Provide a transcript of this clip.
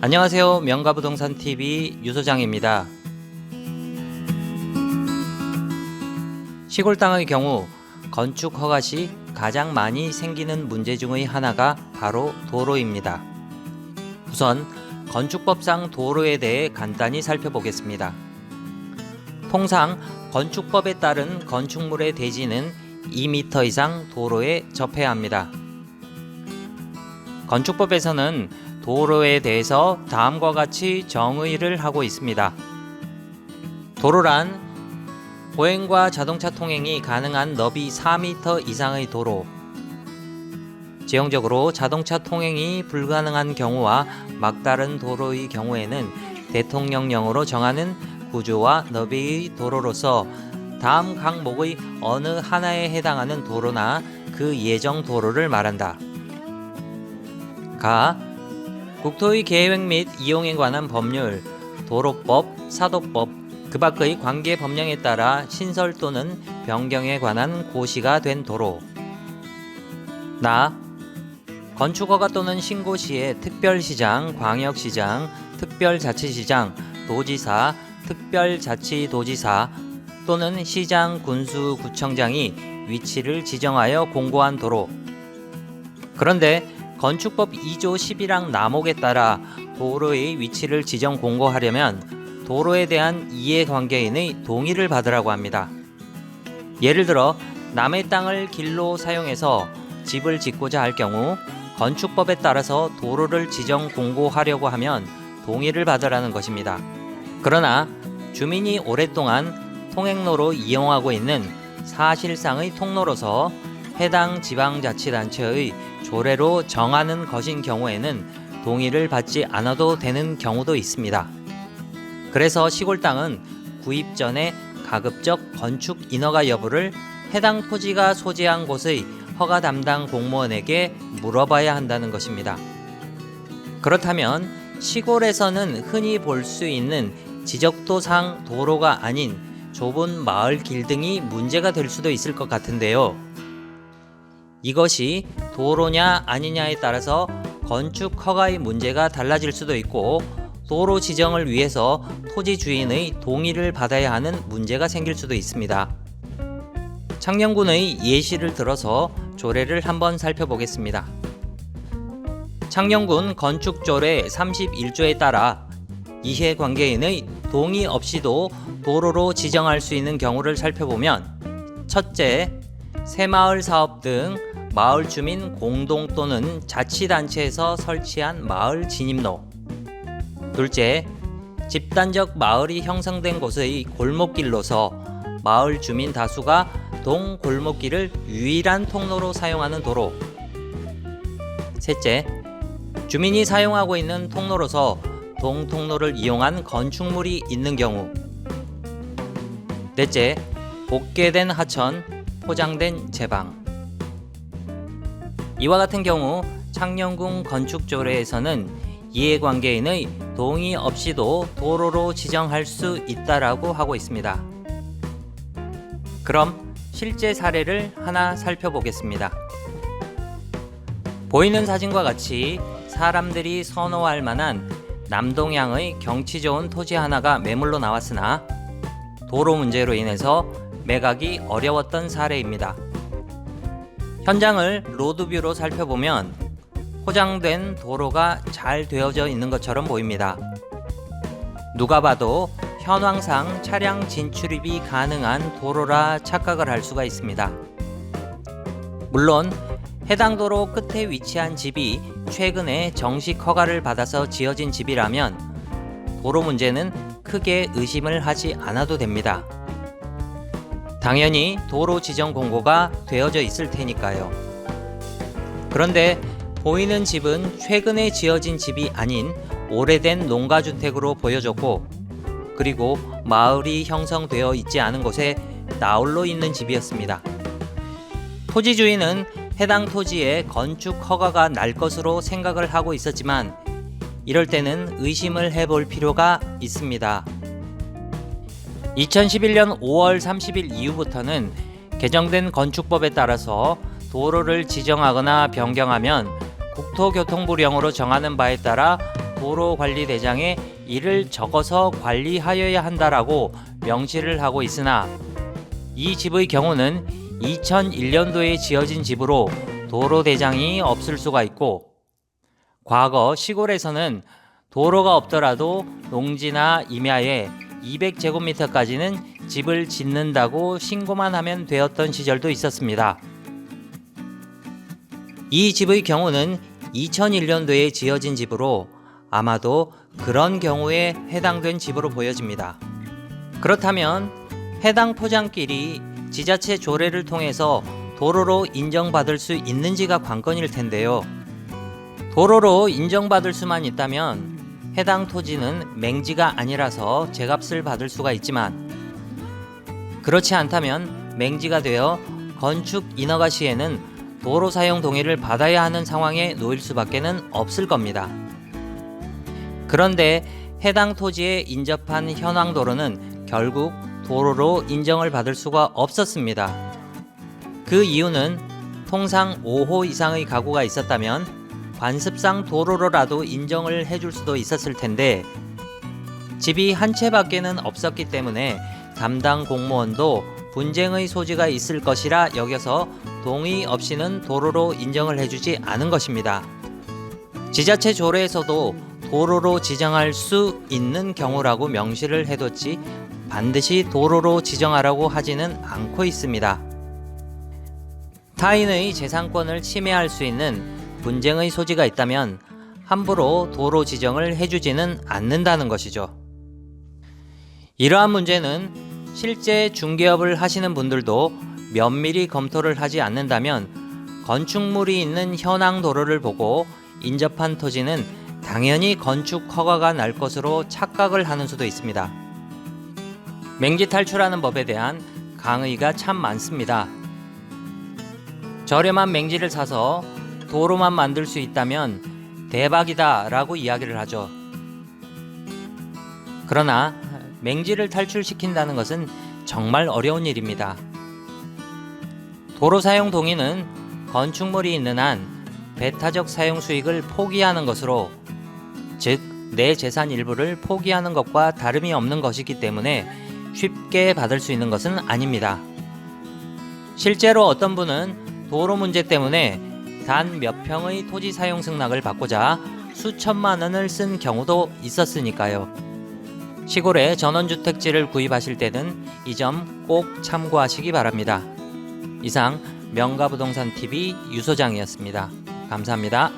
안녕하세요. 명가부동산TV 유소장입니다. 시골 땅의 경우 건축 허가 시 가장 많이 생기는 문제 중의 하나가 바로 도로입니다. 우선 건축법상 도로에 대해 간단히 살펴보겠습니다. 통상 건축법에 따른 건축물의 대지는 2m 이상 도로에 접해야 합니다. 건축법에서는 도로에 대해서 다음과 같이 정의를 하고 있습니다. 도로란 보행과 자동차 통행이 가능한 너비 4m 이상의 도로, 지형적으로 자동차 통행이 불가능한 경우와 막다른 도로의 경우에는 대통령령으로 정하는 구조와 너비의 도로로서 다음 항목의 어느 하나에 해당하는 도로나 그 예정 도로를 말한다. 가. 국토의 계획 및 이용에 관한 법률, 도로법, 사도법, 그 밖의 관계 법령에 따라 신설 또는 변경에 관한 고시가 된 도로. 나. 건축허가 또는 신고 시에 특별시장, 광역시장, 특별자치시장, 도지사, 특별자치도지사 또는 시장, 군수, 구청장이 위치를 지정하여 공고한 도로. 그런데 건축법 2조 11항 나목에 따라 도로의 위치를 지정 공고하려면 도로에 대한 이해관계인의 동의를 받으라고 합니다. 예를 들어 남의 땅을 길로 사용해서 집을 짓고자 할 경우 건축법에 따라서 도로를 지정 공고하려고 하면 동의를 받으라는 것입니다. 그러나 주민이 오랫동안 통행로로 이용하고 있는 사실상의 통로로서 해당 지방자치단체의 조례로 정하는 것인 경우에는 동의를 받지 않아도 되는 경우도 있습니다. 그래서 시골 땅은 구입 전에 가급적 건축 인허가 여부를 해당 토지가 소재한 곳의 허가 담당 공무원에게 물어봐야 한다는 것입니다. 그렇다면 시골에서는 흔히 볼 수 있는 지적도상 도로가 아닌 좁은 마을 길 등이 문제가 될 수도 있을 것 같은데요. 이것이 도로냐 아니냐에 따라서 건축 허가의 문제가 달라질 수도 있고 도로 지정을 위해서 토지 주인의 동의를 받아야 하는 문제가 생길 수도 있습니다. 창녕군의 예시를 들어서 조례를 한번 살펴보겠습니다. 창녕군 건축조례 31조에 따라 이해관계인의 동의 없이도 도로로 지정할 수 있는 경우를 살펴보면, 첫째, 새마을 사업 등 마을 주민 공동 또는 자치단체에서 설치한 마을 진입로. 둘째, 집단적 마을이 형성된 곳의 골목길로서 마을 주민 다수가 동 골목길을 유일한 통로로 사용하는 도로. 셋째, 주민이 사용하고 있는 통로로서 동 통로를 이용한 건축물이 있는 경우. 넷째, 복개된 하천, 포장된 제방. 이와 같은 경우 창녕군 건축조례에서는 이해관계인의 동의 없이도 도로로 지정할 수 있다라고 하고 있습니다. 그럼 실제 사례를 하나 살펴보겠습니다. 보이는 사진과 같이 사람들이 선호할 만한 남동향의 경치 좋은 토지 하나가 매물로 나왔으나 도로 문제로 인해서 매각이 어려웠던 사례입니다. 현장을 로드뷰로 살펴보면 포장된 도로가 잘 되어져 있는 것처럼 보입니다. 누가 봐도 현황상 차량 진출입이 가능한 도로라 착각을 할 수가 있습니다. 물론 해당 도로 끝에 위치한 집이 최근에 정식 허가를 받아서 지어진 집이라면 도로 문제는 크게 의심을 하지 않아도 됩니다. 당연히 도로 지정 공고가 되어져 있을 테니까요. 그런데 보이는 집은 최근에 지어진 집이 아닌 오래된 농가주택으로 보여졌고, 그리고 마을이 형성되어 있지 않은 곳에 나홀로 있는 집이었습니다. 토지 주인은 해당 토지에 건축 허가가 날 것으로 생각을 하고 있었지만 이럴 때는 의심을 해볼 필요가 있습니다. 2011년 5월 30일 이후부터는 개정된 건축법에 따라서 도로를 지정하거나 변경하면 국토교통부령으로 정하는 바에 따라 도로관리대장에 이를 적어서 관리하여야 한다라고 명시를 하고 있으나 이 집의 경우는 2001년도에 지어진 집으로 도로대장이 없을 수가 있고, 과거 시골에서는 도로가 없더라도 농지나 임야에 200제곱미터까지는 집을 짓는다고 신고만 하면 되었던 시절도 있었습니다. 이 집의 경우는 2001년도에 지어진 집으로 아마도 그런 경우에 해당된 집으로 보여집니다. 그렇다면 해당 토장길이 지자체 조례를 통해서 도로로 인정받을 수 있는지가 관건일 텐데요. 도로로 인정받을 수만 있다면 해당 토지는 맹지가 아니라서 제값을 받을 수가 있지만, 그렇지 않다면 맹지가 되어 건축 인허가 시에는 도로 사용 동의를 받아야 하는 상황에 놓일 수밖에는 없을 겁니다. 그런데 해당 토지에 인접한 현황도로는 결국 도로로 인정을 받을 수가 없었습니다. 그 이유는 통상 5호 이상의 가구가 있었다면 관습상 도로로라도 인정을 해줄 수도 있었을 텐데, 집이 한 채밖에는 없었기 때문에 담당 공무원도 분쟁의 소지가 있을 것이라 여겨서 동의 없이는 도로로 인정을 해주지 않은 것입니다. 지자체 조례에서도 도로로 지정할 수 있는 경우라고 명시를 해뒀지 반드시 도로로 지정하라고 하지는 않고 있습니다. 타인의 재산권을 침해할 수 있는 분쟁의 소지가 있다면 함부로 도로 지정을 해주지는 않는다는 것이죠. 이러한 문제는 실제 중개업을 하시는 분들도 면밀히 검토를 하지 않는다면 건축물이 있는 현황 도로를 보고 인접한 토지는 당연히 건축 허가가 날 것으로 착각을 하는 수도 있습니다. 맹지 탈출하는 법에 대한 강의가 참 많습니다. 저렴한 맹지를 사서 도로만 만들 수 있다면 대박이다 라고 이야기를 하죠. 그러나 맹지를 탈출시킨다는 것은 정말 어려운 일입니다. 도로 사용 동의는 건축물이 있는 한 배타적 사용 수익을 포기하는 것으로, 즉 내 재산 일부를 포기하는 것과 다름이 없는 것이기 때문에 쉽게 받을 수 있는 것은 아닙니다. 실제로 어떤 분은 도로 문제 때문에 단 몇 평의 토지 사용 승낙을 받고자 수천만 원을 쓴 경우도 있었으니까요. 시골에 전원주택지를 구입하실 때는 이 점 꼭 참고하시기 바랍니다. 이상 명가부동산TV 유소장이었습니다. 감사합니다.